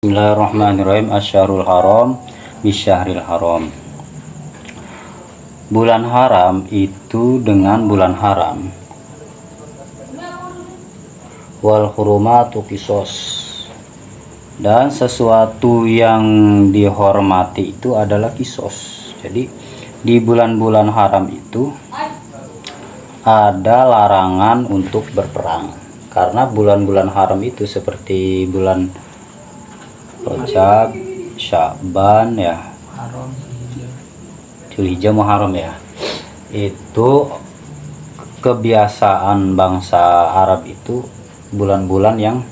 Bismillahirrahmanirrahim. Asyarul haram bisyahril haram. Bulan haram itu dengan bulan haram. Wal hurumatu qisos. Dan sesuatu yang dihormati itu adalah kisos. Jadi di bulan-bulan haram itu ada larangan untuk berperang. Karena bulan-bulan haram itu seperti bulan Rajab, Sya'ban ya, Dzulhijjah, Muharram ya. Itu kebiasaan bangsa Arab itu bulan-bulan yang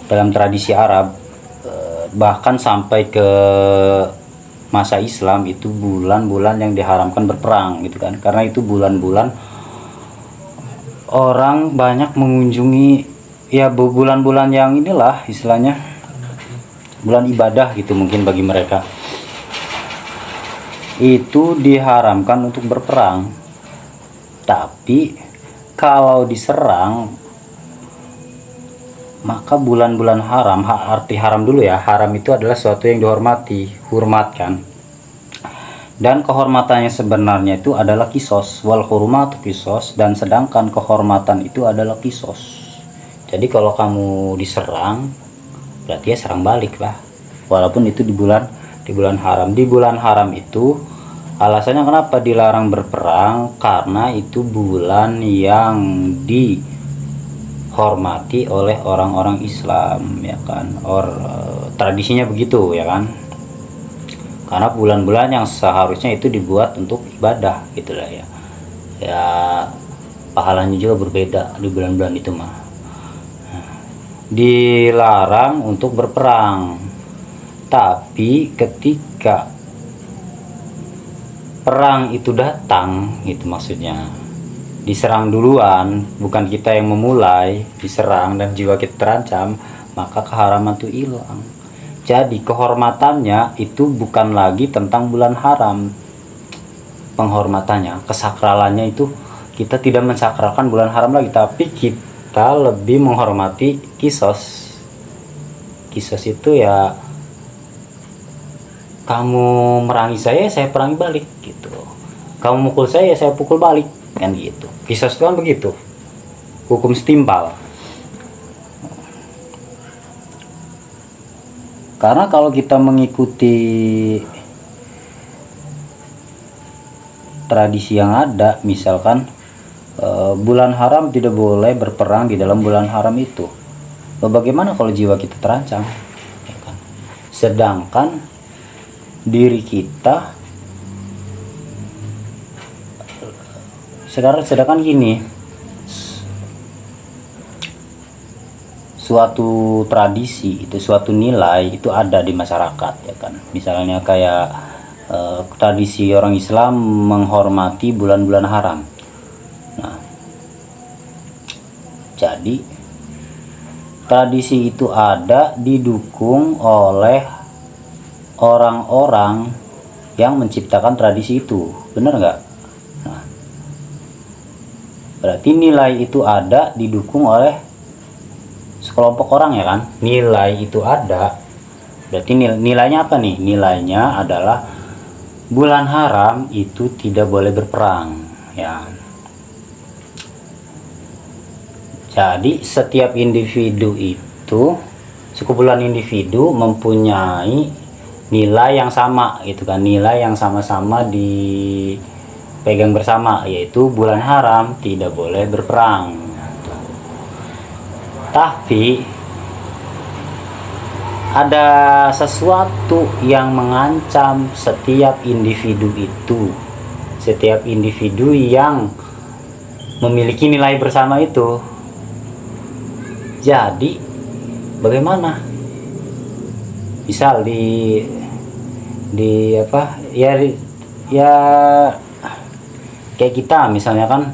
dalam tradisi Arab bahkan sampai ke masa Islam itu bulan-bulan yang diharamkan berperang gitu kan. Karena itu bulan-bulan orang banyak mengunjungi ya, bulan-bulan yang inilah istilahnya bulan ibadah gitu mungkin bagi mereka. Itu diharamkan untuk berperang. Tapi kalau diserang, maka bulan-bulan haram, arti haram dulu ya, haram itu adalah sesuatu yang dihormati, hormatkan. Dan kehormatannya sebenarnya itu adalah kisos, wal hurmatu kisos, dan sedangkan kehormatan itu adalah kisos. Jadi kalau kamu diserang, berarti ya serang balik lah, walaupun itu di bulan haram. Di bulan haram itu alasannya kenapa dilarang berperang, karena itu bulan yang dihormati oleh orang-orang Islam ya kan, tradisinya begitu ya kan, karena bulan-bulan yang seharusnya itu dibuat untuk ibadah gitulah ya, pahalanya juga berbeda di bulan-bulan itu mah. Dilarang untuk berperang, tapi ketika perang itu datang, itu maksudnya diserang duluan, bukan kita yang memulai, diserang dan jiwa kita terancam, maka keharaman itu hilang. Jadi kehormatannya itu bukan lagi tentang bulan haram, penghormatannya, kesakralannya itu kita tidak mensakralkan bulan haram lagi, tapi kita lebih menghormati kisos. Kisos itu ya, kamu merangi saya perangi balik gitu, kamu mukul saya pukul balik kan gitu. Kisos itu kan begitu, hukum setimpal. Karena kalau kita mengikuti tradisi yang ada, misalkan bulan haram tidak boleh berperang di dalam bulan haram itu, bagaimana kalau jiwa kita terancam ya kan? Sedangkan diri kita sedangkan gini, suatu tradisi itu, suatu nilai itu ada di masyarakat ya kan. Misalnya kayak tradisi orang Islam menghormati bulan-bulan haram. Nah, jadi tradisi itu ada didukung oleh orang-orang yang menciptakan tradisi itu, bener nggak? Nah, berarti nilai itu ada didukung oleh sekelompok orang ya kan. Nilai itu ada, berarti nilainya apa nih? Nilainya adalah bulan haram itu tidak boleh berperang ya. Jadi setiap individu itu, sekumpulan individu mempunyai nilai yang sama gitu kan, nilai yang sama-sama dipegang bersama, yaitu bulan haram tidak boleh berperang. Tapi ada sesuatu yang mengancam setiap individu itu, setiap individu yang memiliki nilai bersama itu. Jadi bagaimana? Misal di apa ya, kayak kita misalnya kan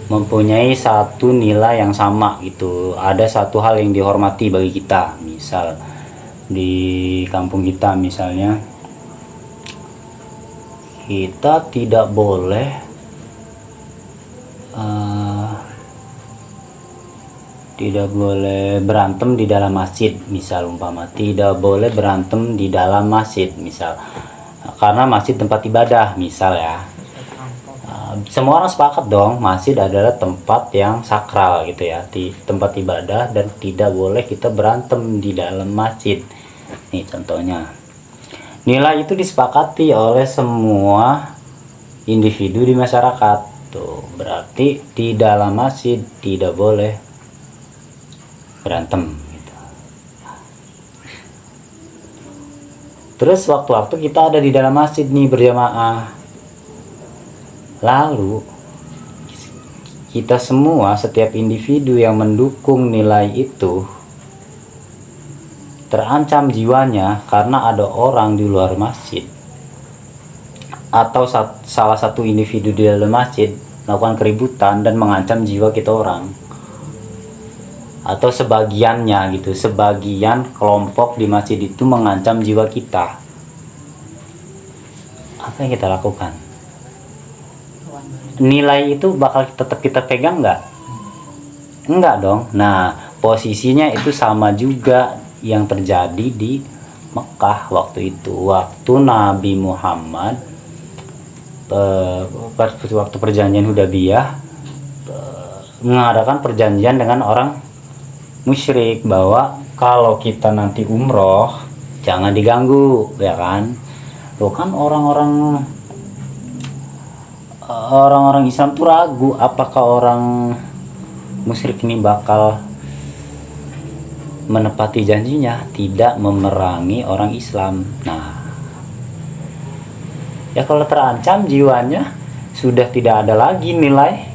mempunyai satu nilai yang sama gitu, ada satu hal yang dihormati bagi kita. Misal di kampung kita misalnya, kita tidak tidak boleh berantem di dalam masjid, misal umpama tidak boleh berantem di dalam masjid, misal karena masjid tempat ibadah, misal ya. Semua orang sepakat dong, masjid adalah tempat yang sakral gitu ya, di tempat ibadah, dan tidak boleh kita berantem di dalam masjid. Nih contohnya, nilai itu disepakati oleh semua individu di masyarakat. Tuh, berarti di dalam masjid tidak boleh berantem gitu. Terus waktu-waktu kita ada di dalam masjid nih berjamaah, lalu kita semua, setiap individu yang mendukung nilai itu terancam jiwanya karena ada orang di luar masjid, atau salah satu individu di dalam masjid melakukan keributan dan mengancam jiwa kita orang, atau sebagiannya gitu, sebagian kelompok di masjid itu mengancam jiwa kita, apa yang kita lakukan? Nilai itu bakal tetap kita pegang nggak? Enggak dong. Nah, posisinya itu sama juga yang terjadi di Mekah waktu itu, waktu Nabi Muhammad waktu perjanjian Hudaybiyah mengadakan perjanjian dengan orang musyrik bahwa kalau kita nanti umroh jangan diganggu, ya kan? Loh, kan orang-orang Islam tuh ragu apakah orang musyrik ini bakal menepati janjinya tidak memerangi orang Islam. Nah, ya kalau terancam jiwanya, sudah tidak ada lagi nilai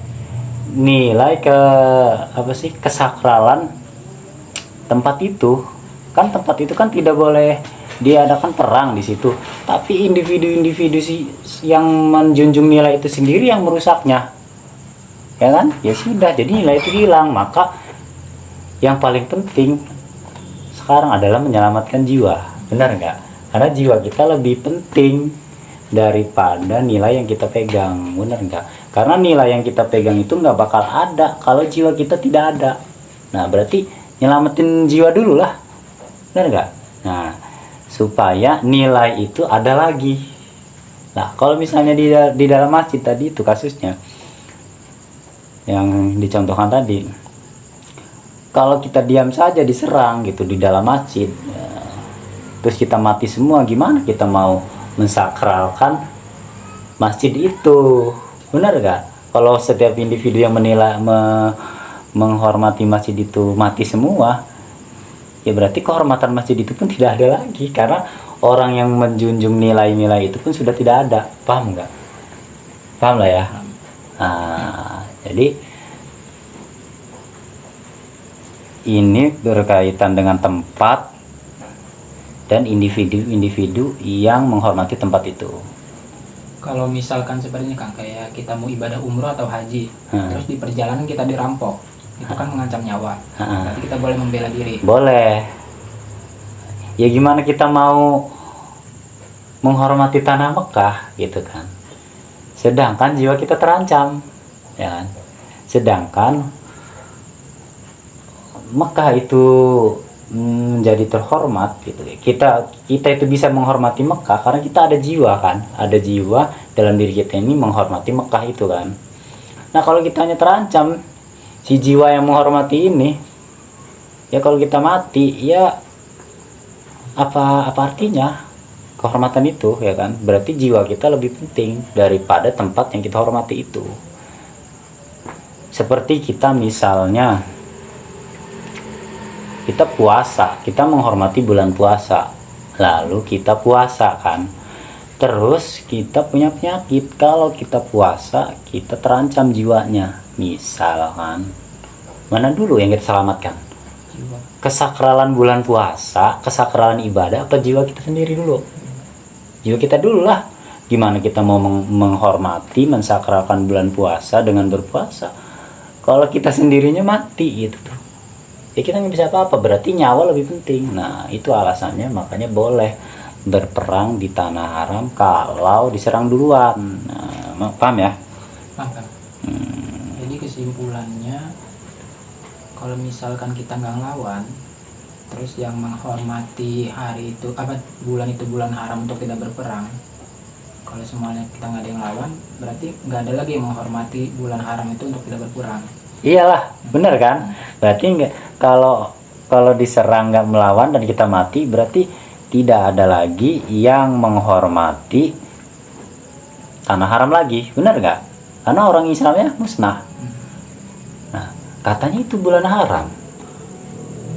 kesakralan tempat itu. Kan tempat itu kan tidak boleh diadakan perang di situ, tapi individu-individu yang menjunjung nilai itu sendiri yang merusaknya, ya kan? Ya sudah, jadi nilai itu hilang. Maka yang paling penting sekarang adalah menyelamatkan jiwa, benar nggak? Karena jiwa kita lebih penting daripada nilai yang kita pegang, benar nggak? Karena nilai yang kita pegang itu nggak bakal ada kalau jiwa kita tidak ada. Nah, berarti nyelamatin jiwa dulu lah, benar nggak? Nah, supaya nilai itu ada lagi. Nah, kalau misalnya di dalam masjid tadi itu kasusnya yang dicontohkan tadi, kalau kita diam saja diserang gitu di dalam masjid, ya, terus kita mati semua, gimana kita mau mensakralkan masjid itu, benar gak? Kalau setiap individu yang menghormati masjid itu mati semua, ya berarti kehormatan masjid itu pun tidak ada lagi, karena orang yang menjunjung nilai-nilai itu pun sudah tidak ada. Paham nggak? Paham lah ya. Nah, jadi ini berkaitan dengan tempat dan individu-individu yang menghormati tempat itu. Kalau misalkan seperti ini Kang, kayak kita mau ibadah umroh atau haji, terus di perjalanan kita dirampok, itu kan mengancam nyawa. Berarti kita boleh membela diri. Boleh. Ya gimana kita mau menghormati tanah Mekah gitu kan, sedangkan jiwa kita terancam, ya kan? Sedangkan Mekah itu menjadi terhormat gitu. Kita itu bisa menghormati Mekah karena kita ada jiwa kan, ada jiwa dalam diri kita ini menghormati Mekah itu kan. Nah, kalau kita hanya terancam, si jiwa yang menghormati ini, ya kalau kita mati, ya apa artinya kehormatan itu, ya kan? Berarti jiwa kita lebih penting daripada tempat yang kita hormati itu. Seperti kita misalnya kita puasa, kita menghormati bulan puasa, lalu kita puasa kan, terus kita punya penyakit. Kalau kita puasa, kita terancam jiwanya, misalkan mana dulu yang kita selamatkan? Jiwa. Kesakralan bulan puasa, kesakralan ibadah, apa jiwa kita sendiri dulu? Jiwa kita dulu lah. Gimana kita mau menghormati, mensakralkan bulan puasa dengan berpuasa kalau kita sendirinya mati gitu tuh? Ya kita nggak bisa apa-apa, berarti nyawa lebih penting. Nah, itu alasannya makanya boleh berperang di tanah haram kalau diserang duluan. Nah, paham ya? Paham. Jadi kesimpulannya kalau misalkan kita nggak ngelawan, terus yang menghormati hari itu bulan itu bulan haram untuk tidak berperang, kalau semuanya kita nggak ada yang lawan, berarti nggak ada lagi yang menghormati bulan haram itu untuk tidak berperang. Iyalah, bener kan? Berarti nggak, kalau diserang nggak melawan dan kita mati, berarti tidak ada lagi yang menghormati tanah haram lagi, bener nggak? Karena orang Islamnya musnah. Nah, katanya itu bulan haram.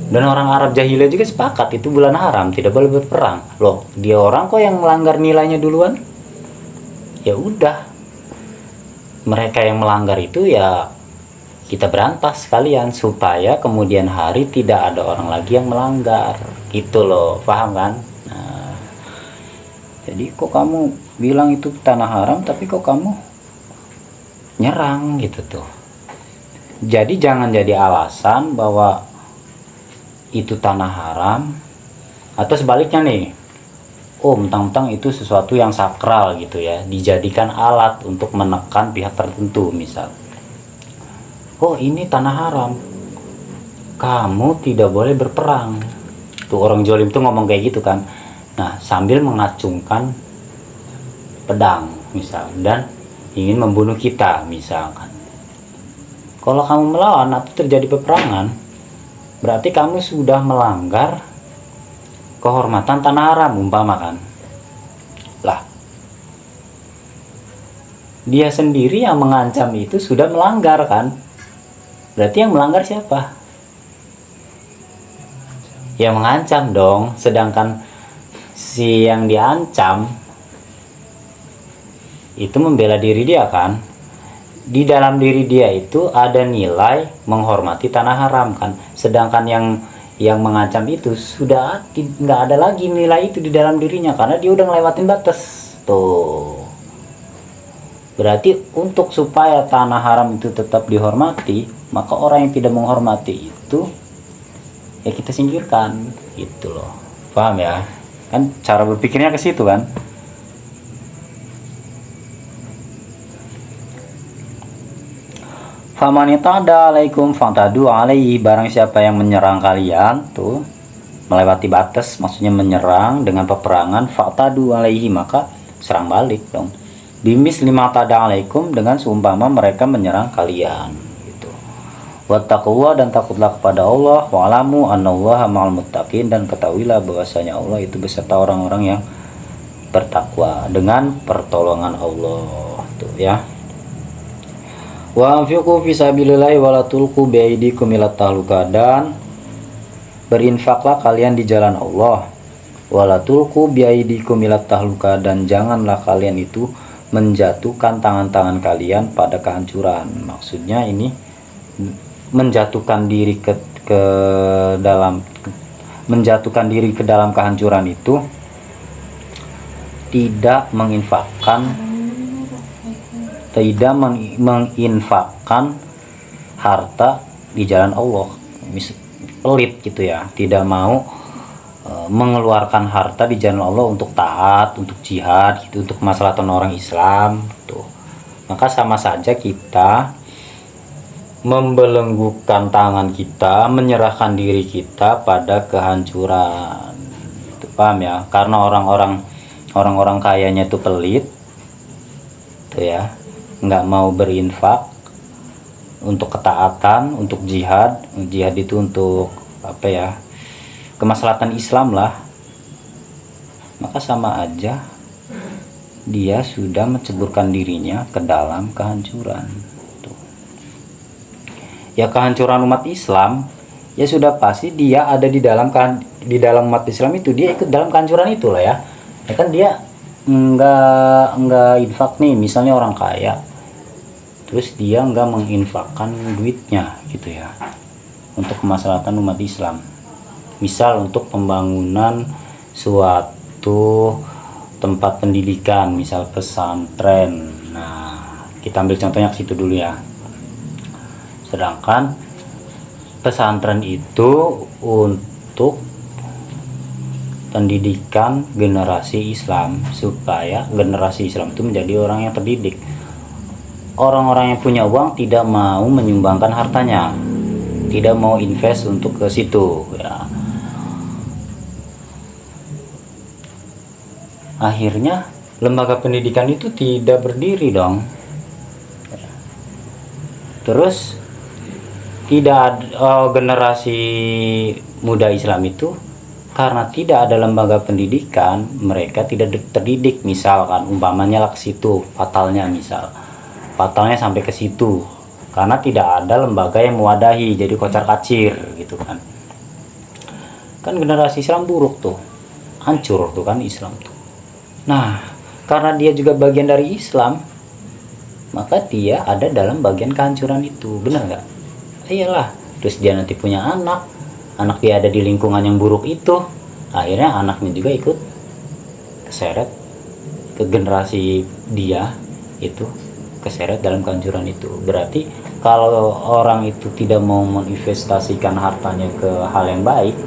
Dan orang Arab jahiliyah juga sepakat itu bulan haram, tidak boleh berperang. Loh, dia orang kok yang melanggar nilainya duluan? Ya udah, mereka yang melanggar itu ya kita berantas sekalian supaya kemudian hari tidak ada orang lagi yang melanggar, gitu loh, paham kan? Nah, jadi kok kamu bilang itu tanah haram tapi kok kamu nyerang gitu tuh. Jadi jangan jadi alasan bahwa itu tanah haram, atau sebaliknya nih, oh mentang-mentang itu sesuatu yang sakral gitu ya, dijadikan alat untuk menekan pihak tertentu. Misal, oh ini tanah haram, kamu tidak boleh berperang. Tuh orang jolim tuh ngomong kayak gitu kan. Nah, sambil mengacungkan pedang misal, dan ingin membunuh kita misalkan. Kalau kamu melawan atau terjadi peperangan, berarti kamu sudah melanggar kehormatan tanah haram umpama kan. Lah, dia sendiri yang mengancam itu sudah melanggar kan. Berarti yang melanggar siapa? Yang mengancam dong. Sedangkan si yang diancam itu membela diri dia kan. Di dalam diri dia itu ada nilai menghormati tanah haram kan. Sedangkan yang mengancam itu sudah nggak ada lagi nilai itu di dalam dirinya karena dia udah ngelewatin batas tuh. Berarti untuk supaya tanah haram itu tetap dihormati, maka orang yang tidak menghormati itu ya kita singkirkan gitu loh. Paham ya? Kan cara berpikirnya ke situ kan. Famanita ada alaikum fantadu alaihi, barang siapa yang menyerang kalian tuh melewati batas, maksudnya menyerang dengan peperangan, fantadu alaihi, maka serang balik dong. Bimis lima tada alaikum, dengan seumpama mereka menyerang kalian gitu. Wattaqullah, dan takutlah kepada Allah, wa'lamu annallaha ma'al muttaqin, dan ketahuilah bahwasanya Allah itu beserta orang-orang yang bertakwa dengan pertolongan Allah tuh ya. Wa anfiqu fi sabilillahi wa la tulqu bi aydikum ila tahluka, dan berinfaklah kalian di jalan Allah, wa la tulqu bi aydikum ila tahluka, dan janganlah kalian itu menjatuhkan tangan-tangan kalian pada kehancuran. Maksudnya ini menjatuhkan diri menjatuhkan diri ke dalam kehancuran itu tidak menginfakkan harta di jalan Allah, pelit gitu ya, tidak mau mengeluarkan harta di jalan Allah untuk taat, untuk jihad gitu, untuk kemaslahatan orang Islam tuh. Maka sama saja kita membelenggukan tangan kita, menyerahkan diri kita pada kehancuran itu, paham ya? Karena orang-orang kayanya itu pelit tuh ya, nggak mau berinfak untuk ketaatan, untuk jihad itu untuk apa ya, kemaslahatan Islam lah. Maka sama aja dia sudah menceburkan dirinya ke dalam kehancuran tuh. Ya kehancuran umat Islam ya sudah pasti dia ada di dalam umat Islam itu, dia ikut dalam kehancuran itu lah ya. Ya kan dia enggak infak nih, misalnya orang kaya, terus dia enggak menginfakkan duitnya gitu ya untuk kemaslahatan umat Islam, misal untuk pembangunan suatu tempat pendidikan, misal pesantren. Nah, kita ambil contohnya ke situ dulu ya. Sedangkan pesantren itu untuk pendidikan generasi Islam, supaya generasi Islam itu menjadi orang yang terdidik. Orang-orang yang punya uang tidak mau menyumbangkan hartanya tidak mau invest untuk ke situ ya. Akhirnya lembaga pendidikan itu tidak berdiri dong. Terus tidak generasi muda Islam itu karena tidak ada lembaga pendidikan, mereka tidak terdidik. Misalkan umpamanya lah ke situ fatalnya, sampai ke situ karena tidak ada lembaga yang mewadahi, jadi kocar kacir gitu kan. Kan generasi Islam buruk tuh, hancur tuh kan Islam tuh. Nah, karena dia juga bagian dari Islam, maka dia ada dalam bagian kehancuran itu, benar nggak? Iyalah. Terus dia nanti punya anak dia ada di lingkungan yang buruk itu, akhirnya anaknya juga ikut keseret ke generasi dia itu, keseret dalam kehancuran itu. Berarti kalau orang itu tidak mau menginvestasikan hartanya ke hal yang baik,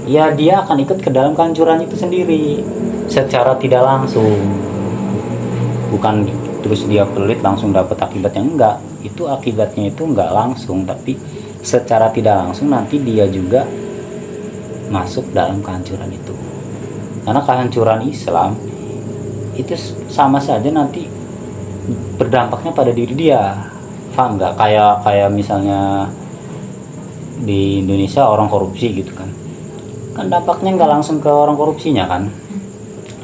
ya dia akan ikut ke dalam kehancuran itu sendiri secara tidak langsung. Bukan terus dia pelit langsung dapat akibatnya, enggak. Itu akibatnya itu enggak langsung, tapi secara tidak langsung nanti dia juga masuk dalam kehancuran itu. Karena kehancuran Islam itu sama saja nanti berdampaknya pada diri dia. Paham nggak? Kayak misalnya di Indonesia orang korupsi gitu kan. Kan dampaknya nggak langsung ke orang korupsinya kan.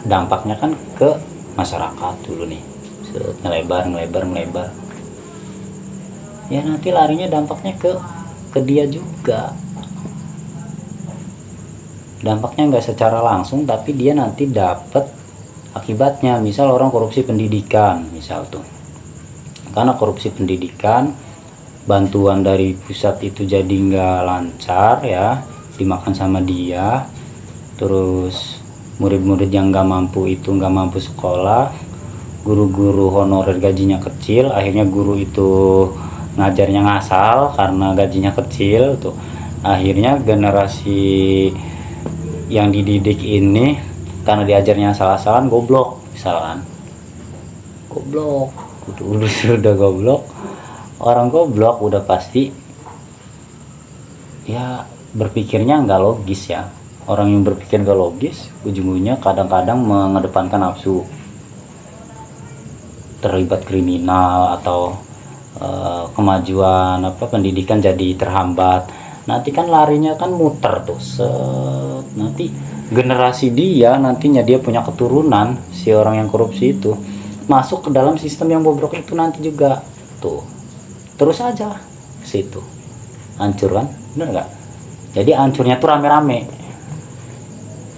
Dampaknya kan ke masyarakat dulu nih. Ngelebar. Ya nanti larinya dampaknya ke dia juga. Dampaknya nggak secara langsung, tapi dia nanti dapat akibatnya. Misal orang korupsi pendidikan, misal tuh, karena korupsi pendidikan, bantuan dari pusat itu jadi nggak lancar ya, dimakan sama dia. Terus murid-murid yang nggak mampu itu nggak mampu sekolah, guru-guru honorer gajinya kecil, akhirnya guru itu ngajarnya ngasal karena gajinya kecil tuh. Akhirnya generasi yang dididik ini karena diajarnya salah-salah goblok, misalkan goblok udah goblok. Orang goblok udah pasti ya berpikirnya nggak logis ya. Orang yang berpikir nggak logis ujung-ujungnya kadang-kadang mengedepankan nafsu, terlibat kriminal atau kemajuan pendidikan jadi terhambat. Nanti kan larinya kan muter tuh. Nanti generasi dia nantinya dia punya keturunan si orang yang korupsi itu masuk ke dalam sistem yang bobrok itu nanti juga tuh. Terus aja ke situ. Hancur kan? Bener nggak? Jadi hancurnya tuh rame-rame.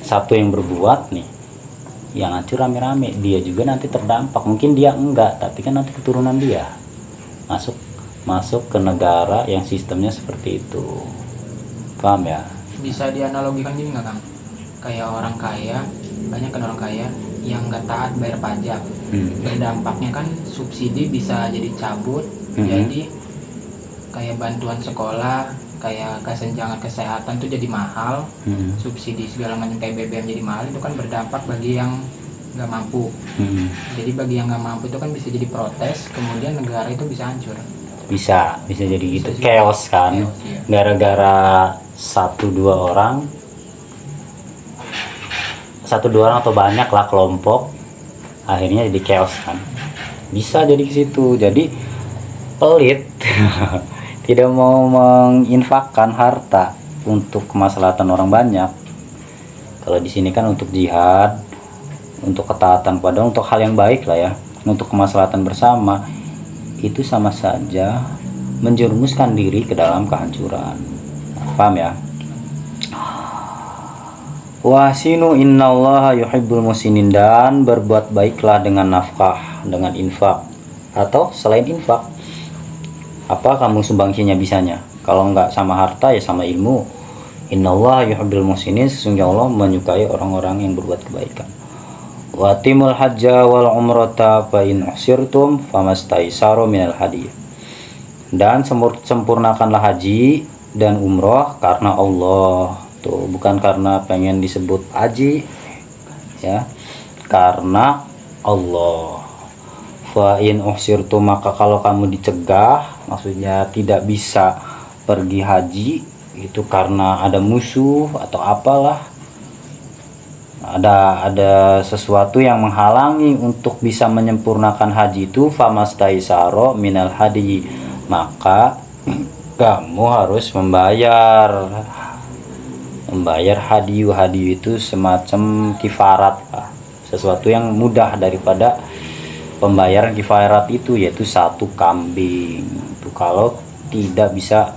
Satu yang berbuat nih, yang hancur rame-rame, dia juga nanti terdampak. Mungkin dia enggak, tapi kan nanti keturunan dia masuk ke negara yang sistemnya seperti itu. Paham ya? Bisa dianalogikan gini nggak Kang? Kayak orang kaya, banyak kan orang kaya yang nggak taat bayar pajak. Berdampaknya kan subsidi bisa jadi cabut, jadi kayak bantuan sekolah, kayak kesenjangan kesehatan tuh jadi mahal, subsidi segala macam kayak BBM jadi mahal. Itu kan berdampak bagi yang nggak mampu. Jadi bagi yang nggak mampu itu kan bisa jadi protes, kemudian negara itu bisa hancur. Bisa jadi gitu, chaos kan, chaos, iya. Gara-gara satu dua orang atau banyak lah kelompok, akhirnya jadi chaos kan. Bisa jadi ke situ. Jadi pelit tidak mau menginfakkan harta untuk kemaslahatan orang banyak. Kalau di sini kan untuk jihad, untuk ketaatan pada, untuk hal yang baik lah ya, untuk kemaslahatan bersama, itu sama saja menjerumuskan diri ke dalam kehancuran. Paham ya? Wasinu innallaha yuhibbul musinin, dan berbuat baiklah dengan nafkah, dengan infak atau selain infak. Apa kamu sumbangsinya bisanya? Kalau enggak sama harta ya sama ilmu. Innallaha yuhibbul musinin, sesungguhnya Allah menyukai orang-orang yang berbuat kebaikan. Watimul hajja wal umrata fa in uhsirtum famastaisaru minal hadi. Dan sempurnakanlah haji dan umroh karena Allah. Tuh, bukan karena pengen disebut haji ya, karena Allah. Fa in uhsirtum, maka kalau kamu dicegah, maksudnya tidak bisa pergi haji itu karena ada musuh atau apalah, ada sesuatu yang menghalangi untuk bisa menyempurnakan haji itu, famastaisaro minal hadi, maka kamu harus membayar hadiyu. Hadiyu itu semacam kifarat lah, sesuatu yang mudah daripada pembayaran kifarat itu, yaitu 1 kambing itu kalau tidak bisa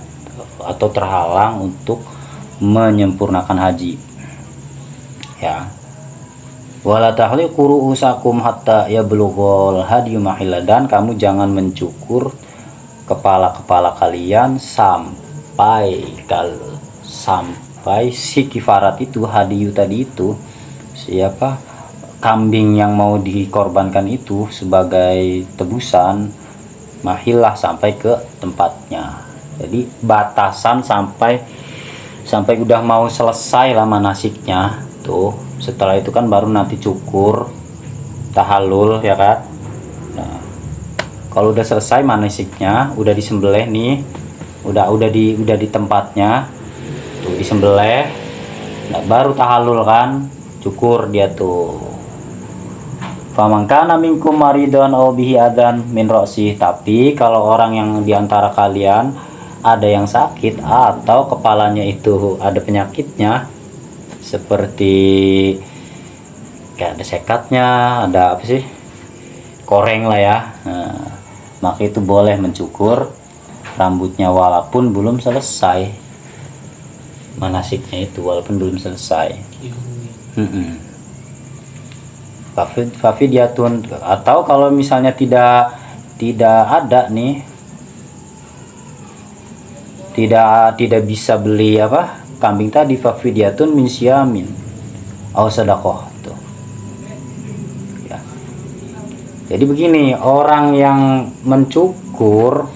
atau terhalang untuk menyempurnakan haji ya. Wala tahliqu ru'usakum hatta yablughal hadyu mahilla, dan kamu jangan mencukur kepala-kepala kalian sampai si kifarat itu, hadiyu tadi itu, siapa kambing yang mau dikorbankan itu sebagai tebusan, mahillah sampai ke tempatnya. Jadi batasan sampai udah mau selesai lah manasiknya tuh. Setelah itu kan baru nanti cukur, tahallul ya kan. Nah, kalau udah selesai manasiknya, udah disembelih nih, udah di tempatnya tuh disembelih, nah, baru tahallul kan, cukur dia tuh. Famangkana minkum maridon aw bihi adan min ra'si, tapi kalau orang yang diantara kalian ada yang sakit atau kepalanya itu ada penyakitnya, seperti kayak ada sekatnya, ada apa sih, koreng lah ya, nah, maka itu boleh mencukur rambutnya walaupun belum selesai manasiknya itu, walaupun belum selesai. Fafidyatun, atau kalau misalnya tidak ada nih, tidak bisa beli apa kambing tadi, fafidyatun min syamin aw sadaqah tuh ya. Jadi begini, orang yang mencukur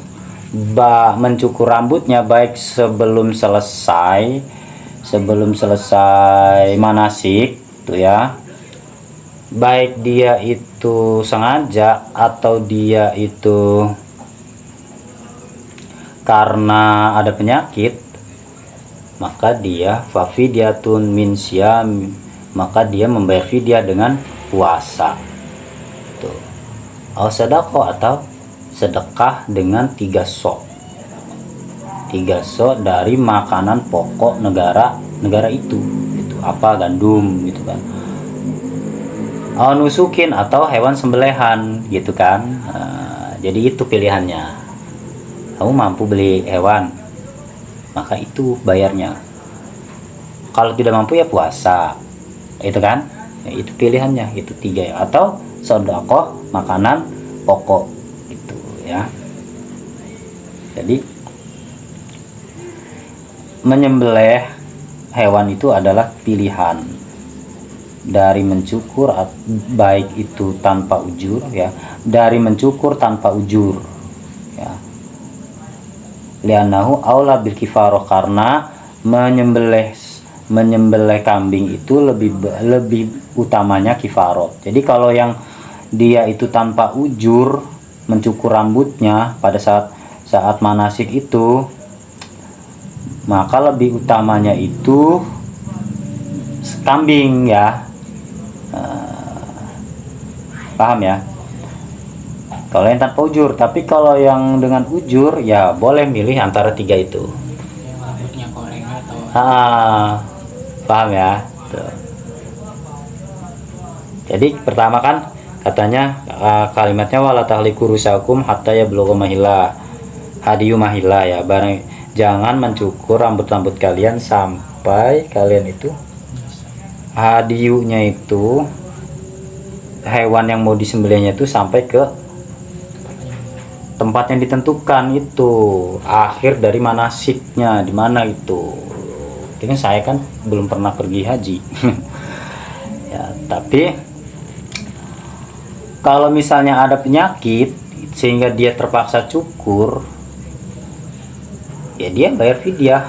rambutnya baik sebelum selesai manasik tuh ya, baik dia itu sengaja atau dia itu karena ada penyakit, maka dia fafidyatun min syam, maka dia membayar fidyah dengan puasa tuh, atau sedekah, atau sedekah dengan 3 sok dari makanan pokok negara itu apa, gandum gitu kan, nusukin atau hewan sembelihan gitu kan. Nah, jadi itu pilihannya, kamu mampu beli hewan maka itu bayarnya, kalau tidak mampu ya puasa itu kan ya, itu pilihannya, itu 3 ya. Atau sedekah makanan pokok gitu ya. Jadi menyembelih hewan itu adalah pilihan dari mencukur, baik itu tanpa ujur ya, dari mencukur tanpa ujur ya, li'annahu aula bil kifarah, karena menyembelih kambing itu lebih utamanya kifarot. Jadi kalau yang dia itu tanpa ujur mencukur rambutnya pada saat manasik itu, maka lebih utamanya itu kambing ya. Paham ya? Kalau yang tanpa ujur, tapi kalau yang dengan ujur ya boleh milih antara 3 itu. Yang rambutnya koreng atau paham ya? Tuh. Jadi pertama kan katanya kalimatnya wala tahliku rusakum hatta yablugha mahilla, hadiyu mahilla ya, barang jangan mencukur rambut kalian sampai kalian itu hadiyunya itu, hewan yang mau disembelihnya itu sampai ke tempat yang ditentukan itu, akhir dari manasiknya di mana itu. Ini saya kan belum pernah pergi haji ya, tapi kalau misalnya ada penyakit sehingga dia terpaksa cukur, ya dia bayar fidyah.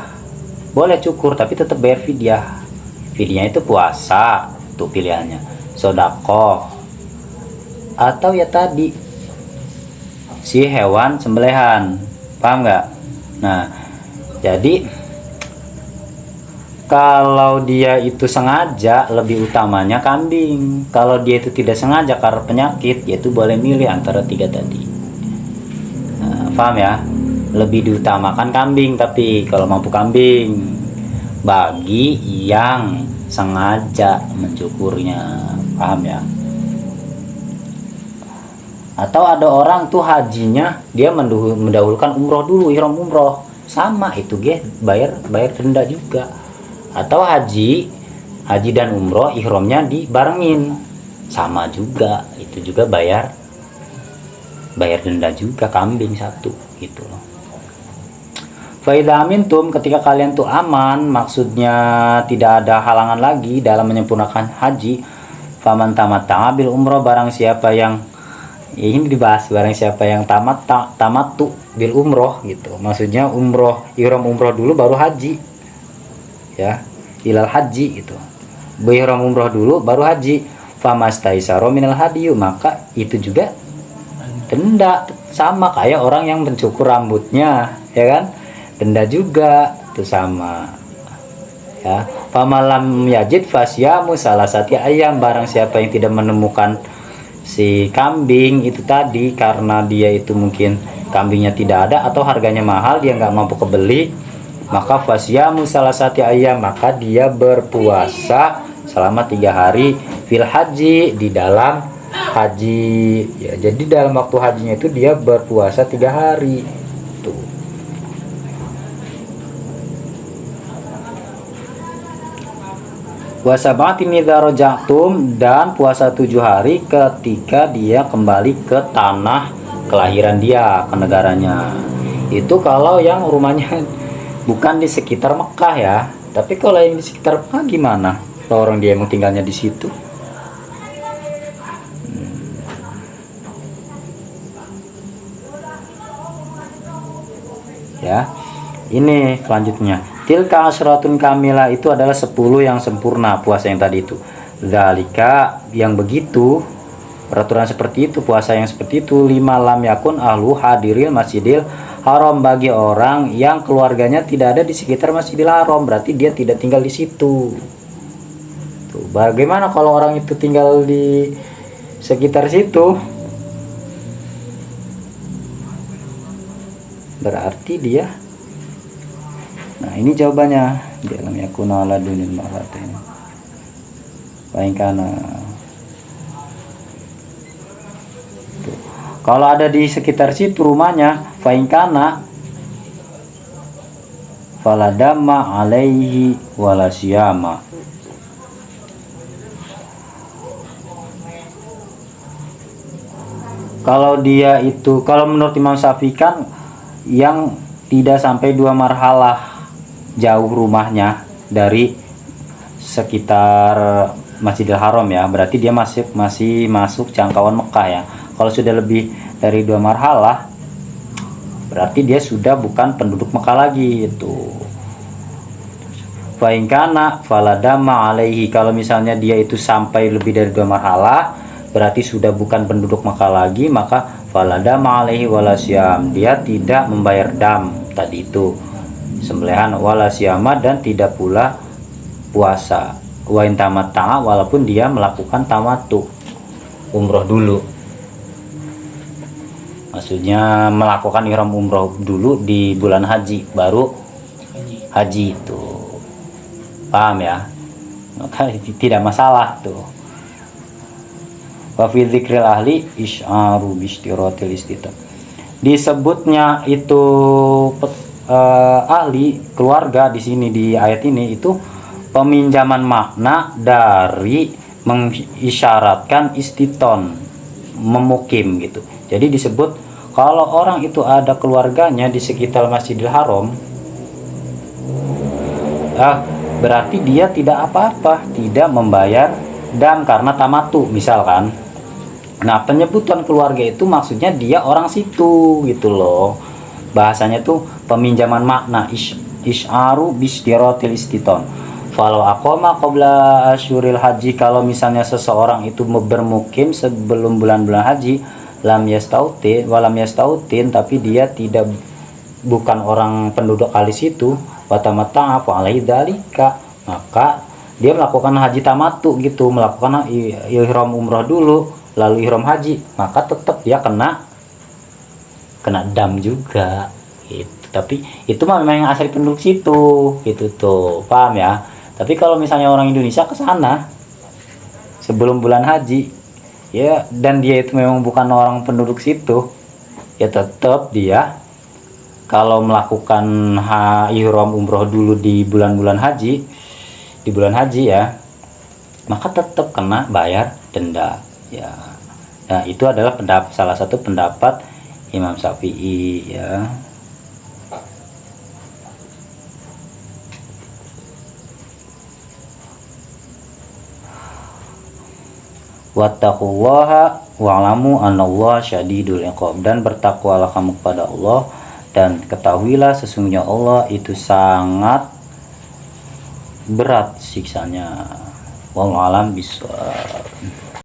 Boleh cukur tapi tetap bayar fidyah. Fidyahnya itu puasa tuh pilihannya, sedekah, atau ya tadi si hewan sembelihan. Paham nggak? Nah, Jadi kalau dia itu sengaja, lebih utamanya kambing. Kalau dia itu tidak sengaja karena penyakit, yaitu boleh milih antara tiga tadi. Nah, paham ya? Lebih diutamakan kambing, tapi kalau mampu kambing bagi yang sengaja mencukurnya, paham ya? Atau ada orang tuh hajinya dia mendahulukan umroh dulu, ihram umroh, sama itu bayar denda juga. Atau haji dan umroh ihramnya dibarengin, sama juga, itu juga bayar denda juga, kambing satu gitu loh. Faidha amintum, ketika kalian tuh aman, maksudnya tidak ada halangan lagi dalam menyempurnakan haji. Faman tamatta'a bil umroh, barang siapa yang ini dibahas, barang siapa yang tamattu bil umroh gitu, maksudnya umroh, ihram umroh dulu baru haji ya, ilal haji gitu, ihram umroh dulu baru haji. Famastaisaro minal hadiyu, maka itu juga denda, sama kayak orang yang mencukur rambutnya ya kan, denda juga itu sama ya. Pamalam yajid fasyamu salasati ayam, barang siapa yang tidak menemukan si kambing itu tadi karena dia itu mungkin kambingnya tidak ada atau harganya mahal, dia nggak mampu kebeli, maka fasyamu salasati ayam, maka dia berpuasa selama 3 hari fil haji, di dalam haji ya. Jadi dalam waktu hajinya itu dia berpuasa 3 hari tuh. Wasab'atin idza raja'tum, dan puasa 7 hari ketika dia kembali ke tanah kelahiran dia, ke negaranya. Itu kalau yang rumahnya bukan di sekitar Mekah ya. Tapi kalau yang di sekitar Mekah gimana? Kalau orang dia emang tinggalnya di situ. Ya. Ini selanjutnya. Tilka asratun kamilah, itu adalah 10 yang sempurna puasa yang tadi itu. Zalika, yang begitu, peraturan seperti itu, puasa yang seperti itu, 5 lam yakun ahlu hadiril masjidil haram, bagi orang yang keluarganya tidak ada di sekitar Masjidil Haram, berarti dia tidak tinggal di situ. Tuh, bagaimana kalau orang itu tinggal di sekitar situ? Berarti dia, nah ini jawabannya, dalam yakuna ala dunil marratain baik karena kalau ada di sekitar situ rumahnya, fainkana faladama alaihi walasiyama, kalau dia itu, kalau menurut Imam Syafi'i kan yang tidak sampai 2 marhalah jauh rumahnya dari sekitar Masjidil Haram ya, berarti dia masih masuk jangkauan Mekah ya. Kalau sudah lebih dari 2 marhalah, berarti dia sudah bukan penduduk Mekah lagi itu. Fainkana faladama alaihi, kalau misalnya dia itu sampai lebih dari 2 marhalah, berarti sudah bukan penduduk Mekah lagi, maka faladama alaihi walasyam, dia tidak membayar dam tadi itu, sembelihan walasyama, dan tidak pula puasa. Wa in tamatta'a, walaupun dia melakukan tamattu, umroh dulu, maksudnya melakukan ihram umroh dulu di bulan haji, baru haji itu, paham ya? Maka tidak masalah tuh. Wa fi dzikril ahli isy'aru bi istiratil istitab, disebutnya itu ahli keluarga di sini, di ayat ini itu peminjaman makna dari mengisyaratkan istiton, memukim gitu. Jadi disebut kalau orang itu ada keluarganya di sekitar Masjidil Haram, berarti dia tidak apa-apa, tidak membayar dam karena tamattu misalkan. Nah, penyebutan keluarga itu maksudnya dia orang situ gitu loh. Bahasanya tuh peminjaman makna, isy'aru bisdiratil istiton. Falau aqama qabla asyuril haji, kalau misalnya seseorang itu bermukim sebelum bulan-bulan haji, lam yastautin walam yastautin, tapi dia tidak bukan orang penduduk kali situ, watamata fa alaihi dzalika, maka dia melakukan haji tamattu gitu, melakukan ihram umroh dulu lalu ihram haji, maka tetap dia kena dam juga gitu. Tapi itu mah memang yang asli penduduk situ gitu tuh, paham ya. Tapi kalau misalnya orang Indonesia ke sana sebelum bulan haji ya, dan dia itu memang bukan orang penduduk situ, ya tetap dia kalau melakukan ihram umroh dulu di bulan-bulan haji, di bulan haji ya, maka tetap kena bayar denda ya. Nah itu adalah salah satu pendapat Imam Syafi'i ya. Wattaqullaha wa'lamu anallaha syadidul iqab, dan bertakwalah kamu kepada Allah dan ketahuilah sesungguhnya Allah itu sangat berat siksanya. Wallahu a'lam bishawab.